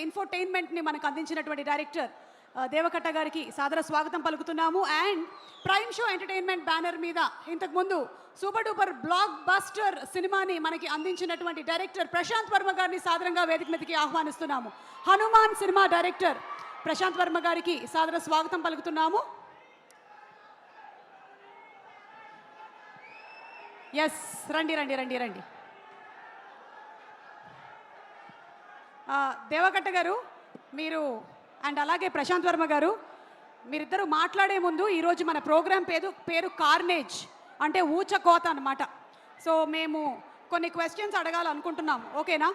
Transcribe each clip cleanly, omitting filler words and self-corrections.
ఇన్ఫోటైన్మెంట్ని మనకు అందించినటువంటి డైరెక్టర్ దేవకట్ట గారికి సాదర స్వాగతం పలుకుతున్నాము. And prime show entertainment banner మీద ఇంతకుముందు సూపర్ డూపర్ బ్లాక్ బస్టర్ సినిమాని మనకి అందించినటువంటి డైరెక్టర్ ప్రశాంత్ వర్మ గారిని సాదరంగా వేదిక మీదకి ఆహ్వానిస్తున్నాము. హనుమాన్ సినిమా డైరెక్టర్ ప్రశాంత్ వర్మ గారికి సాదర స్వాగతం పలుకుతున్నాము. ఎస్, రండి రండి రండి రండి. దేవకట్ట గారు మీరు అండ్ అలాగే ప్రశాంత్ వర్మ గారు, మీరిద్దరూ మాట్లాడే ముందు ఈరోజు మన ప్రోగ్రాం పేరు కార్నేజ్, అంటే ఊచకోత అన్నమాట. సో మేము కొన్ని క్వశ్చన్స్ అడగాలనుకుంటున్నాం, ఓకేనా?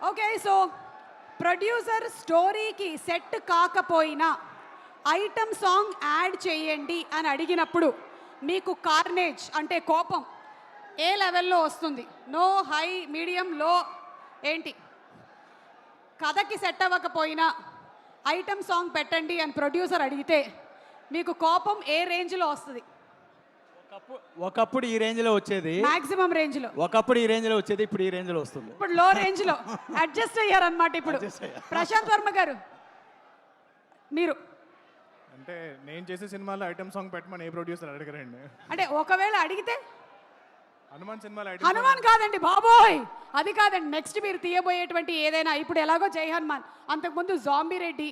ఓకే. సో ప్రొడ్యూసర్ స్టోరీకి సెట్ కాకపోయినా ఐటమ్ సాంగ్ యాడ్ చేయండి అని అడిగినప్పుడు మీకు కార్నేజ్ అంటే కోపం ఏ లెవెల్లో వస్తుంది? నో, హై, మీడియం, లో ఏంటి? కథకి సెట్ అవ్వకపోయినా ఐటమ్ సాంగ్ పెట్టండి అని ప్రొడ్యూసర్ అడిగితే మీకు కోపం ఏ రేంజ్లో వస్తుంది? ఒకప్పుడు ఈ రేంజ్లో వచ్చేది, మాక్సిమం రేంజ్లో. ఒకప్పుడు ఈ రేంజ్లో వచ్చేది, ఇప్పుడు ఈ రేంజ్లో వస్తుంది. ఇప్పుడు లో రేంజ్లో అడ్జస్ట్ అయ్యారనమాట. ఇప్పుడు ప్రశాంత్ వర్మ గారు మీరు అంటే నేను చేసే సినిమాలో ఐటమ్ సాంగ్ పెట్టమని ఏ ప్రొడ్యూసర్ అడగరండి. అంటే ఒకవేళ అడిగితే హనుమాన్ సినిమాలో హనుమాన్ కాదండి బాబోయ్, అది కాదండి. నెక్స్ట్ మీరు తీయబోయేటువంటి ఏదైనా, ఇప్పుడు ఎలాగో జై హనుమాన్, అంతకుముందు zombie Reddy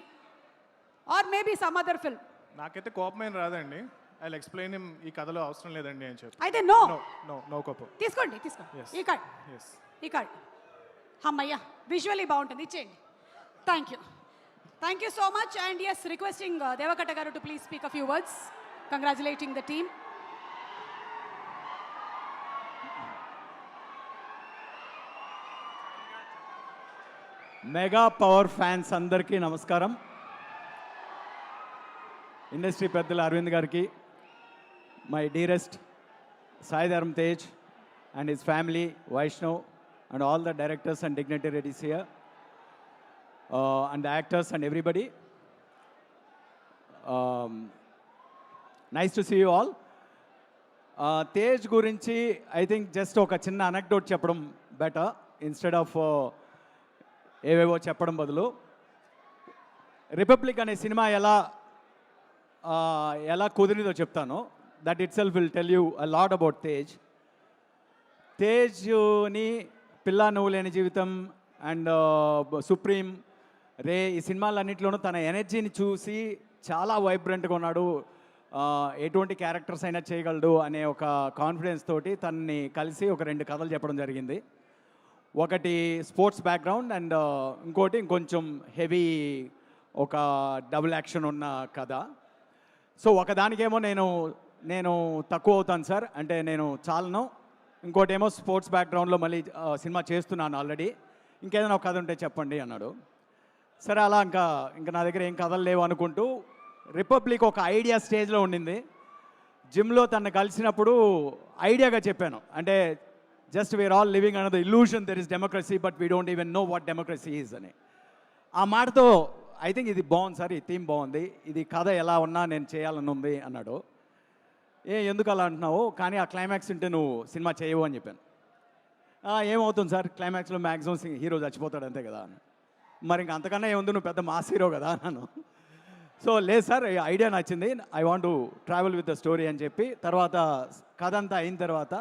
or maybe some other film. నాకైతే కోపమేం రాదండి. ఐ ఎక్స్ప్లెయిన్ హిమ్, ఈ కథలో అవసరం లేదండి అని చెప్పి. అయితే నో నో నో కోపం. తీసుకోండి. ఈ కార్డ్, ఈ కార్డ్. అమ్మయ్యా, విజువల్లీ బాగుంటుంది, ఇచ్చేయండి. Thank you so much. And yes, requesting Deva Katta గారు to please speak a few words congratulating the team. Mega power fans అందరికీ నమస్కారం. ఇండస్ట్రీ పెద్దలు అరవింద్ గారికి, my dearest Sai Dharam Tej and his family, Vaishnav and all the directors and dignitaries here and the actors and everybody. Nice to see you all. Tej gurinchi I think just oka chinna anecdote చెప్పడం better instead of ఏవేవో చెప్పడం బదులు. Republic అనే సినిమా ఎలా కుదిరిందో చెప్తాను. That itself will tell you a lot about Tej. తేజ్ని పిల్ల నువ్వు లేని జీవితం అండ్ సుప్రీం, రే, ఈ సినిమాలన్నింటిలోనూ తన ఎనర్జీని చూసి చాలా వైబ్రెంట్గా ఉన్నాడు, ఎటువంటి క్యారెక్టర్స్ అయినా చేయగలడు అనే ఒక కాన్ఫిడెన్స్ తోటి తనని కలిసి ఒక 2 కథలు చెప్పడం జరిగింది. ఒకటి స్పోర్ట్స్ బ్యాక్గ్రౌండ్ అండ్ ఇంకోటి ఇంకొంచెం హెవీ, ఒక డబుల్ యాక్షన్ ఉన్న కథ. సో ఒకదానికేమో నేను తక్కువ అవుతాను సార్, అంటే నేను చాలను. ఇంకోటేమో స్పోర్ట్స్ బ్యాక్గ్రౌండ్లో మళ్ళీ సినిమా చేస్తున్నాను ఆల్రెడీ, ఇంకేదైనా ఒక కథ ఉంటే చెప్పండి అన్నాడు. సరే, అలా ఇంకా నా దగ్గర ఏం కథలు లేవు అనుకుంటూ రిపబ్లిక్ ఒక ఐడియా స్టేజ్లో ఉండింది. జిమ్లో తను కలిసినప్పుడు ఐడియాగా చెప్పాను, అంటే just we are all living under the illusion there is democracy but we don't even know what democracy is అని. ఆ మాటతో ఐ థింక్ ఇది బాగుంది సార్, ఈ థీమ్ బాగుంది, ఇది కథ ఎలా ఉన్నా నేను చేయాలని ఉంది అన్నాడు. ఎందుకు అలా అంటున్నావు, కానీ ఆ క్లైమాక్స్ ఉంటే నువ్వు సినిమా చేయవు అని చెప్పాను. ఏమవుతుంది సార్, క్లైమాక్స్లో మ్యాక్సిమం హీరో చచ్చిపోతాడు అంతే కదా అని. మరి ఇంక అంతకన్నా ఏముంది, నువ్వు పెద్ద మాస్ హీరో కదా అన్నాను. సో లేదు సార్, ఐడియా నచ్చింది, I want to travel with the story అని చెప్పి, తర్వాత కథ అంతా అయిన తర్వాత,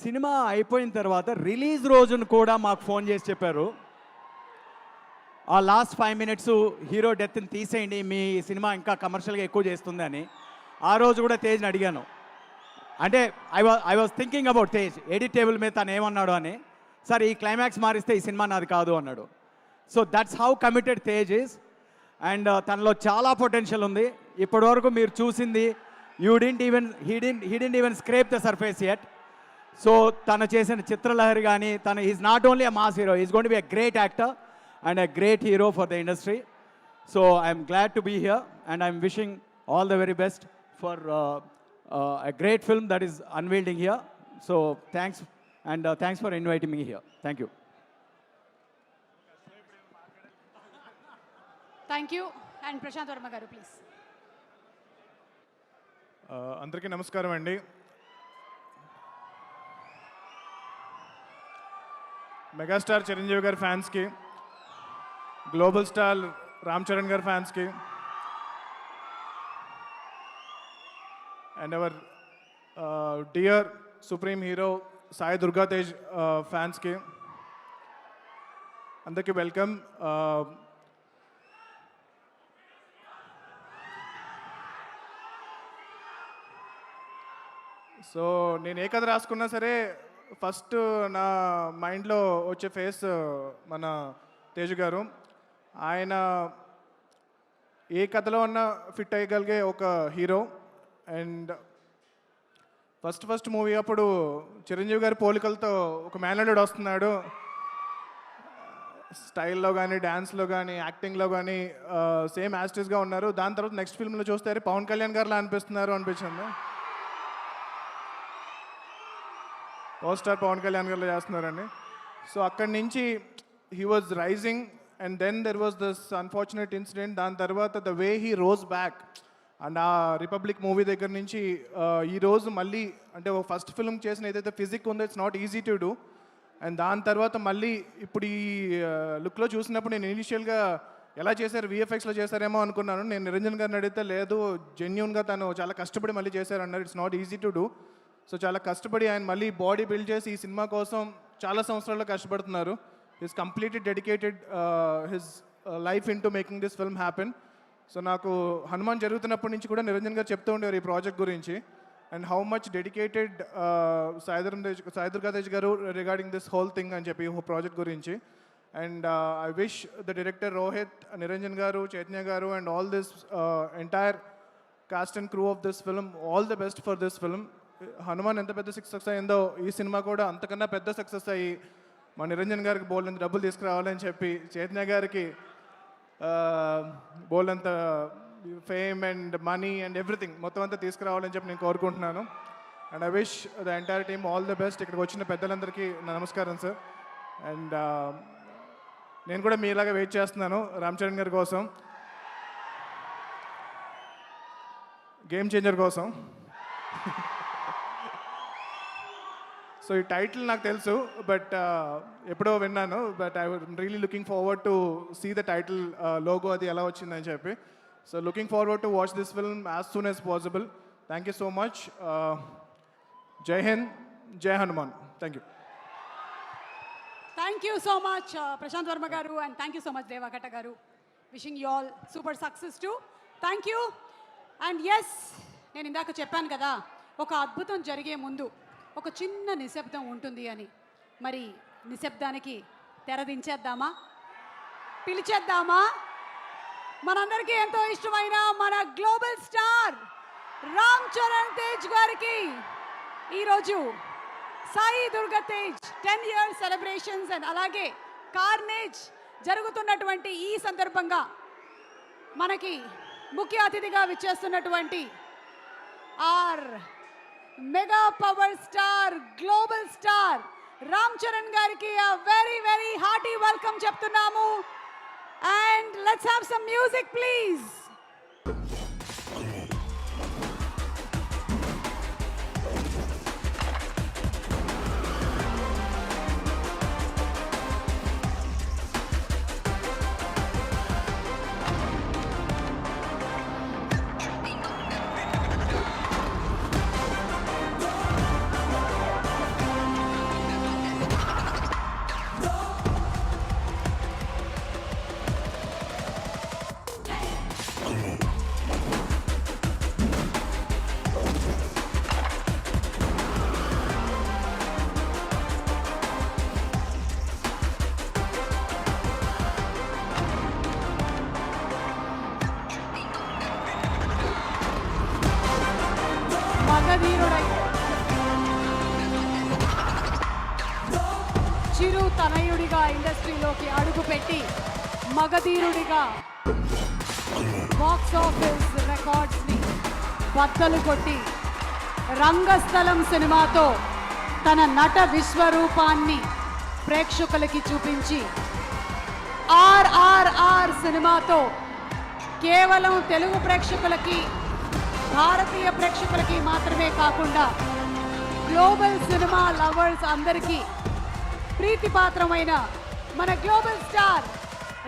సినిమా అయిపోయిన తర్వాత రిలీజ్ రోజును కూడా మాకు ఫోన్ చేసి చెప్పారు, ఆ లాస్ట్ 5 minutes హీరో డెత్ని తీసేయండి, మీ సినిమా ఇంకా కమర్షియల్గా ఎక్కువ చేస్తుంది అని. ఆ రోజు కూడా తేజ్ని అడిగాను, అంటే I was thinking about Tej, edit table మీద తను ఏమన్నాడు అని. సార్, ఈ క్లైమాక్స్ మారిస్తే ఈ సినిమా నాది కాదు అన్నాడు. So that's how committed Tej is. And తనలో చాలా పొటెన్షియల్ ఉంది. ఇప్పటివరకు మీరు చూసింది he didn't even స్క్రేప్ the surface yet. So తను చేసిన చిత్రలహరి కానీ, is not only a mass hero, is going to be a great actor and a great hero for the industry. So I'm glad to be here and I'm wishing all the very best for a great film that is unveiling here. So thanks, and thanks for inviting me here. Thank you. Thank you. And Prashant Varma garu, please. అందరికీ నమస్కారం అండి. Megastar Chiranjeevi గారి ఫ్యాన్స్కి, global star Ram Charan గారి ఫ్యాన్స్కి, and our dear supreme hero Sai Durga Tej ఫ్యాన్స్కి అందరికీ welcome. So నేను ఏ కథ రాసుకున్నా సరే ఫస్ట్ నా మైండ్లో వచ్చే ఫేస్ మన తేజు గారు. ఆయన ఏ కథలో ఉన్నా ఫిట్ అయ్యగలిగే ఒక హీరో. అండ్ ఫస్ట్ మూవీ అప్పుడు చిరంజీవి గారి పోలికలతో ఒక మేనల్లుడు వస్తున్నాడు, స్టైల్లో కానీ డ్యాన్స్లో కానీ యాక్టింగ్లో కానీ సేమ్ యాస్టిస్గా ఉన్నారు. దాని తర్వాత నెక్స్ట్ ఫిల్మ్లో చూస్తే పవన్ కళ్యాణ్ గారిలా అనిపిస్తున్నారు అనిపించింది. పవర్ స్టార్ పవన్ కళ్యాణ్ గారిలో చేస్తున్నారండి. సో అక్కడి నుంచి he was rising and then there was this unfortunate incident. దాని తర్వాత the way he rose back and ఆ రిపబ్లిక్ మూవీ దగ్గర నుంచి ఈరోజు మళ్ళీ అంటే ఫస్ట్ ఫిల్మ్ చేసిన ఏదైతే ఫిజిక్ ఉందో it's not easy to do. And దాని తర్వాత మళ్ళీ ఇప్పుడు ఈ లుక్లో చూసినప్పుడు నేను ఇనిషియల్గా ఎలా చేశారు, విఎఫ్ఎక్స్లో చేశారేమో అనుకున్నాను. నేను నిరంజన్ గారిని అడిగితే లేదు, జెన్యూన్గా తను చాలా కష్టపడి మళ్ళీ చేశారన్నారు. It's not easy to do. So చాలా కష్టపడి ఆయన మళ్ళీ బాడీ బిల్డ్ చేసి ఈ సినిమా కోసం చాలా సంవత్సరాల్లో కష్టపడుతున్నారు. Is completely dedicated his life in to making this film happen. So నాకు హనుమాన్ జరుగుతున్నప్పటి నుంచి కూడా నిరంజన్ గారు చెప్తూ ఉండేవారు ఈ ప్రాజెక్ట్ గురించి and how much dedicated Sai Durga Tej గారు రిగార్డింగ్ దిస్ హోల్ థింగ్ అని చెప్పి ప్రాజెక్ట్ గురించి. And I wish the director Rohit, Niranjan గారు, చైతన్య గారు and all this entire cost and crew of this film all the best for this film. Hanuman ఎంత పెద్ద success అయిందో ఈ సినిమా కూడా అంతకన్నా పెద్ద సక్సెస్ అయ్యి మా నిరంజన్ గారికి బోల్డంత డబ్బులు తీసుకురావాలని చెప్పి, చైతన్య గారికి బోల్డంత fame and money and everything మొత్తం అంతా తీసుకురావాలని చెప్పి నేను కోరుకుంటున్నాను. And I wish the entire team all the best. ఇక్కడికి వచ్చిన పెద్దలందరికీ నా నమస్కారం సార్. అండ్ నేను కూడా మీలాగా వెయిట్ చేస్తున్నాను రామ్ చరణ్ గారి కోసం, గేమ్ చేంజర్ కోసం. సో ఈ టైటిల్ నాకు తెలుసు బట్ ఎప్పుడో విన్నాను, but I really looking forward to see the title logo అది ఎలా వచ్చిందని చెప్పి. So looking forward to watch this film as soon as possible. Thank you so much. జై హింద్, జై Hanuman. Thank you. Thank you so much Prashanth Varma గారు and thank you so much Deva Katta గారు. Wishing you all super success to. Thank you. And yes, నేను ఇందాక చెప్పాను కదా ఒక అద్భుతం జరిగే ముందు ఒక చిన్న నిశ్శబ్దం ఉంటుంది అని. మరి నిశ్శబ్దానికి తెరదించేద్దామా, పిలిచేద్దామా? మనందరికీ ఎంతో ఇష్టమైన మన గ్లోబల్ స్టార్ రామ్ చరణ్ తేజ్ గారికి ఈరోజు Sai Durga Tej 10 years celebrations and అలాగే కార్నేజ్ జరుగుతున్నటువంటి ఈ సందర్భంగా మనకి ముఖ్య అతిథిగా విచ్చేస్తున్నటువంటి our mega power star global star Ram Charan గారికి వెరీ వెరీ హార్టీ వెల్కమ్ చెప్తున్నాము. And let's have some music please. మగధీరుడై చిరు తనయుడిగా ఇండస్ట్రీలోకి అడుగుపెట్టి మగధీరుడిగా బాక్స్ ఆఫీస్ రికార్డ్స్ని బద్దలు కొట్టి రంగస్థలం సినిమాతో తన నట విశ్వరూపాన్ని ప్రేక్షకులకి చూపించి ఆర్ఆర్ఆర్ సినిమాతో కేవలం తెలుగు ప్రేక్షకులకి, భారతీయ ప్రేక్షకులకి మాత్రమే కాకుండా గ్లోబల్ సినిమా లవర్స్ అందరికీ ప్రీ ప్రీతిపాత్రమైన మన గ్లోబల్ స్టార్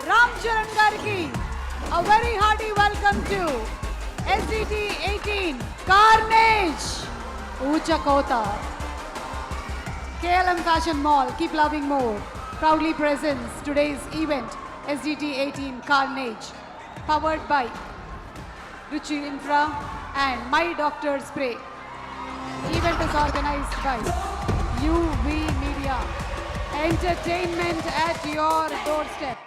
రామ్ చరణ్ గారికి a very hearty welcome to SDT 18 Carnage Ucha Kota. KLM Fashion Mall, keep loving more, proudly presents today's event SDT 18 Carnage, powered by Ruchi Infra and My Doctor Spray. Event is organized by UV Media. Entertainment at your doorstep.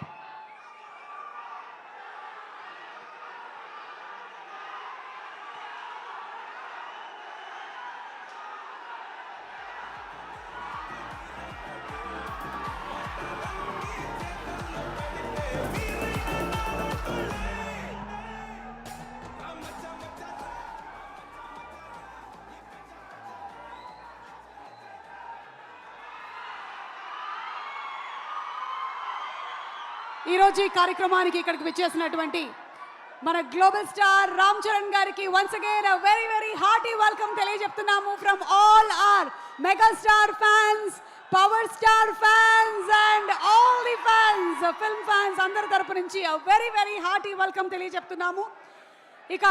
ఈరోజు ఈ కార్యక్రమానికి ఇక్కడికి విచ్చేసినటువంటి మన global star Ram Charan గారికి once again a very very hearty welcome తెలియజెప్తున్నాము from all our megastar fans, power star fans and all the fans, film fans అందరి తరపు నుంచి a very very hearty welcome తెలియజెప్తున్నాము. ఇక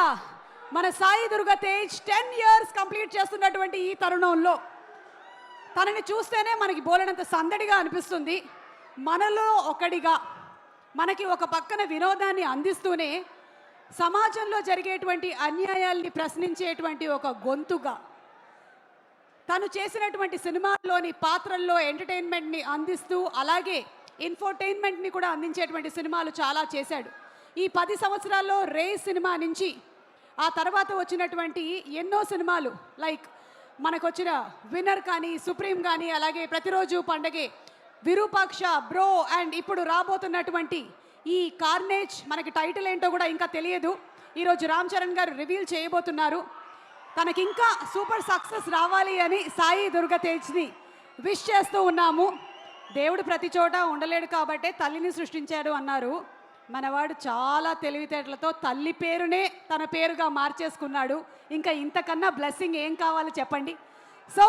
మన సాయి దుర్గ తేజ్ 10 years కంప్లీట్ చేస్తున్నటువంటి ఈ తరుణంలో తనని చూస్తేనే మనకి బోలెడంత సందడిగా అనిపిస్తుంది. మనలో ఒకడిగా మనకి ఒక పక్కన వినోదాన్ని అందిస్తూనే సమాజంలో జరిగేటువంటి అన్యాయాల్ని ప్రశ్నించేటువంటి ఒక గొంతుగా తను చేసినటువంటి సినిమాల్లోని పాత్రల్లో ఎంటర్టైన్మెంట్ని అందిస్తూ అలాగే ఇన్ఫోటైన్మెంట్ని కూడా అందించేటువంటి సినిమాలు చాలా చేశాడు. ఈ 10 సంవత్సరాల్లో రే సినిమా నుంచి ఆ తర్వాత వచ్చినటువంటి ఎన్నో సినిమాలు లైక్ మనకొచ్చిన విన్నర్ కానీ, సుప్రీం కానీ, అలాగే ప్రతిరోజు పండగే, విరూపాక్ష, బ్రో అండ్ ఇప్పుడు రాబోతున్నటువంటి ఈ కార్నేజ్, మనకి టైటిల్ ఏంటో కూడా ఇంకా తెలియదు. ఈరోజు రామ్ చరణ్ గారు రివీల్ చేయబోతున్నారు. తనకి ఇంకా సూపర్ సక్సెస్ రావాలి అని సాయి దుర్గ తేజ్ని విష్ చేస్తూ ఉన్నాము. దేవుడు ప్రతి చోట ఉండలేడు కాబట్టే తల్లిని సృష్టించాడు అన్నారు. మనవాడు చాలా తెలివితేటలతో తల్లి పేరునే తన పేరుగా మార్చేసుకున్నాడు. ఇంకా ఇంతకన్నా బ్లెస్సింగ్ ఏం కావాలి చెప్పండి. So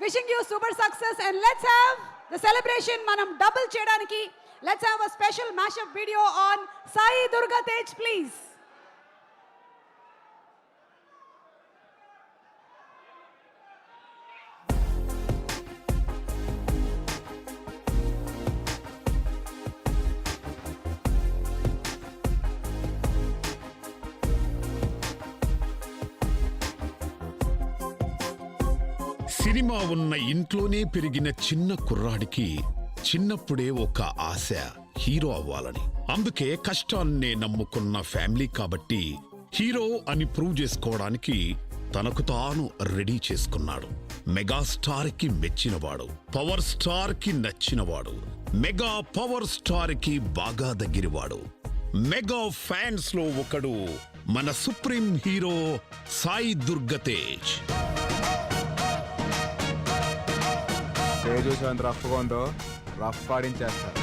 wishing you super success and let's have the celebration manam double cheyadaniki let's have a special mashup video on Sai Durga Tej please. Cinema ఉన్న ఇంట్లోనే పెరిగిన చిన్న కుర్రాడికి చిన్నప్పుడే ఒక ఆశ హీరో అవ్వాలని. అందుకే కష్టాన్నే నమ్ముకున్న ఫ్యామిలీ కాబట్టి హీరో అని ప్రూవ్ చేసుకోవడానికి తనకు తాను రెడీ చేసుకున్నాడు. మెగాస్టార్ కి మెచ్చినవాడు, పవర్ స్టార్ కి నచ్చినవాడు, మెగా పవర్ స్టార్ కి బాగా దగ్గరవాడు, మెగా ఫ్యాన్స్ లో ఒకడు మన సుప్రీం హీరో సాయి దుర్గ తేజ్. చూసి ఎంత రఫ్గా ఉందో రఫ్ ఆడించేస్తారు.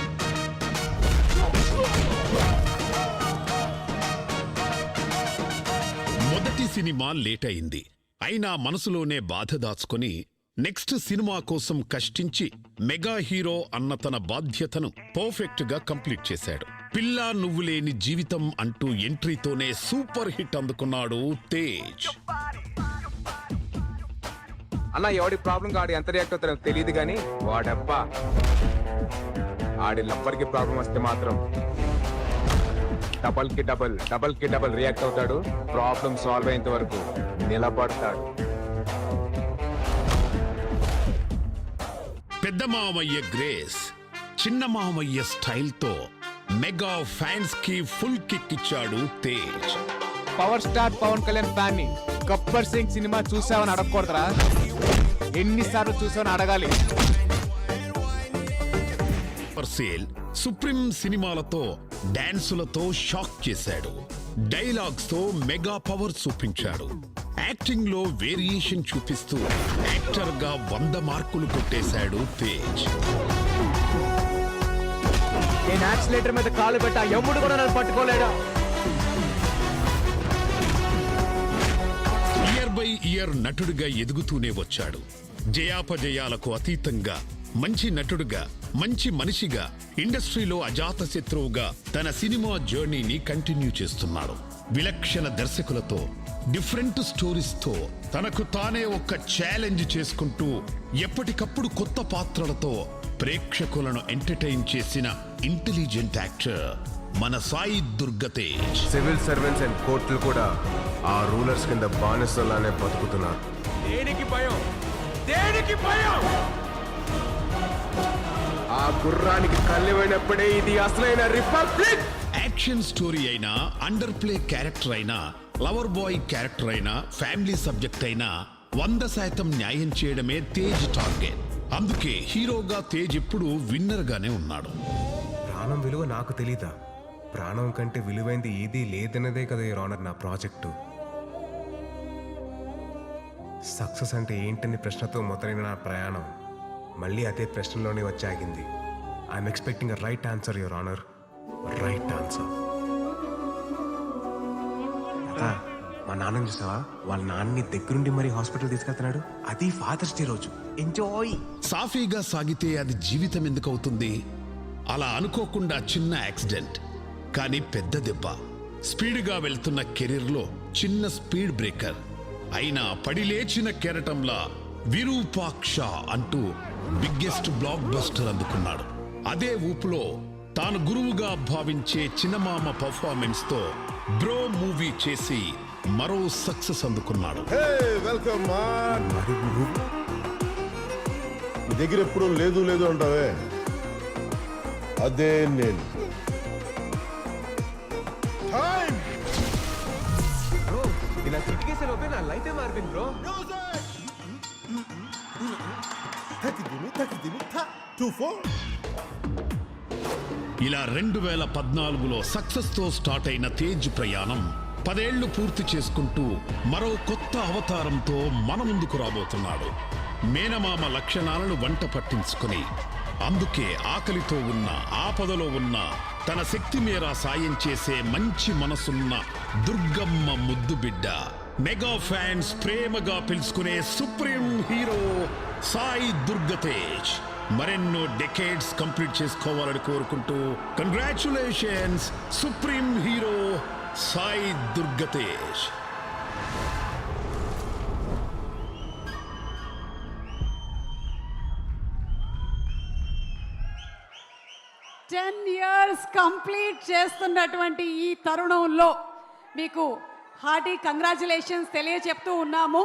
మొదటి సినిమా లేట్ అయింది, అయినా మనసులోనే బాధ దాచుకొని నెక్స్ట్ సినిమా కోసం కష్టించి మెగా హీరో అన్న తన బాధ్యతను పర్ఫెక్ట్ గా కంప్లీట్ చేశాడు. పిల్లా నువ్వు లేని జీవితం అంటూ ఎంట్రీతోనే సూపర్ హిట్ అందుకున్నాడు తేజ్. అన్న ఎవడి ప్రాబ్లం ఆడి ఎంత రియాక్ట్ అవుతారో తెలియదు కానీ వాడబ్బా ఆడి లవ్వర్కి ప్రాబ్లం వస్తే మాత్రం డబల్ కి డబల్ రియాక్ట్ అవుతాడు. ప్రాబ్లం సాల్వ్ అయ్యేంత వరకు నిలబడతాడు. పెద్ద మామయ్య గ్రేస్, చిన్న మామయ్య స్టైల్తో మెగా ఫ్యాన్స్ కి ఫుల్ కిక్ ఇచ్చాడు Tej. Power star Pawan Kalyan fan ని గబ్బర్ సింగ్ సినిమా చూసావని అడగకూడదురా, ఎన్నిసార్లు చూసావని అడగాలి. సేల్ సుప్రీం సినిమాలతో డాన్సులతో షాక్ చేశాడు. డైలాగ్స్ తో మెగా పవర్ చూపించాడు. యాక్టింగ్ లో వేరియేషన్ చూపిస్తూ యాక్టర్ గా 100 మార్కులు కొట్టేశాడు తేజ్. నేను యాక్సిలేటర్ మీద కాలు పెట్టా, ఎప్పుడు కూడా నన్ను పట్టుకోలేడా. ఇయర్ బై ఇయర్ నటుడిగా ఎదుగుతూనే వచ్చాడు. జయాపజయాలకు అతీతంగా మంచి నటుడుగా, మంచి మనిషిగా, ఇండస్ట్రీలో అజాత శత్రువుగా తన సినిమా జర్నీని కంటిన్యూ చేస్తున్నాడు. విలక్షణ దర్శకులతో, డిఫరెంట్ స్టోరీస్తో తనకు తానే ఒక ఛాలెంజ్ చేసుకుంటూ ఎప్పటికప్పుడు కొత్త పాత్రలతో ప్రేక్షకులను ఎంటర్టైన్ చేసిన ఇంటెలిజెంట్ యాక్టర్ మన Sai Durga Tej. Civil servants and కోర్టులు కూడా ఆ రూలర్స్ కింద బానిసలానే బతుకుతున్నారు. దేనికి భయం? దేనికి భయం? ఆ గుర్రానికి కళ్ళెమైనప్పుడే ఇది అసలైన రిపబ్లిక్. యాక్షన్ స్టోరీ అయినా, అండర్ ప్లే క్యారెక్టర్ అయినా, లవర్ బాయ్ క్యారెక్టర్ అయినా, ఫ్యామిలీ సబ్జెక్ట్ అయినా 100% న్యాయం చేయడమే తేజ్ టార్గెట్. అందుకే హీరోగా తేజ్ ఎప్పుడు విన్నర్ గానే ఉన్నాడు. ప్రాణం విలువ నాకు తెలీదా? ప్రాణం కంటే విలువైంది ఏదీ లేదన్నదే కదా యువర్ ఆనర్ నా ప్రాజెక్టు. సక్సెస్ అంటే ఏంటని ప్రశ్నతో మొదలైన నా ప్రయాణం మళ్ళీ అదే ప్రశ్నలోనే వచ్చి ఆగింది. I'm expecting a right answer your honour, right answer. మా నాన్న చూసావా? వాళ్ళ నాన్నని దగ్గరుండి మరీ హాస్పిటల్ తీసుకెళ్తున్నాడు. అది ఫాదర్స్ డే రోజు. ఎంజాయ్. సాఫీగా సాగితే అది జీవితం ఎందుకు అవుతుంది? అలా అనుకోకుండా చిన్న యాక్సిడెంట్, కానీ పెద్ద దెబ్బ. స్పీడ్గా వెళ్తున్న కెరీర్లో చిన్న స్పీడ్ బ్రేకర్ అయినా పడిలేచిన కెరటంలా విరూపాక్ష అంటూ బిగ్గెస్ట్ బ్లాక్ బస్టర్ అందుకున్నాడు. అదే ఊపులో తాను గురువుగా భావించే చిన్నమామ పర్ఫార్మెన్స్ తో బ్రో మూవీ చేసి మరో సక్సెస్ అందుకున్నాడు. వెల్కమ్ మాన్. నీ దగ్గర ఎప్పుడు లేదు లేదు అంటావే, అదే నేను. బ్రో ఇలా కిటికేసే లోపే నా లైఫే మారిపోయింది బ్రో. ఇలా 2014లో సక్సెస్ తో స్టార్ట్ అయిన తేజ్ ప్రయాణం 10 ఏళ్లు పూర్తి చేసుకుంటూ మరో కొత్త అవతారంతో మన ముందుకు రాబోతున్నాడు. మేనమామ లక్షణాలను వంట పట్టించుకుని, అందుకే ఆకలితో ఉన్న, ఆపదలో ఉన్న తన శక్తి మేర సాయం చేసే మంచి మనసున్న దుర్గమ్మ ముద్దు బిడ్డ, మెగా ఫ్యాన్స్ ప్రేమగా పిలుచుకునే సుప్రీం హీరో సాయి దుర్గ తేజ్ మరెన్నో డెకేడ్స్ కంప్లీట్ చేసుకోవాలని కోరుకుంటూ congratulations supreme hero Sai Durga Tej. Ten years complete చేస్తున్నటువంటి ఈ తరుణంలో మీకు హార్టీ కంగ్రాచులేషన్స్ తెలియచెప్తూ ఉన్నాము.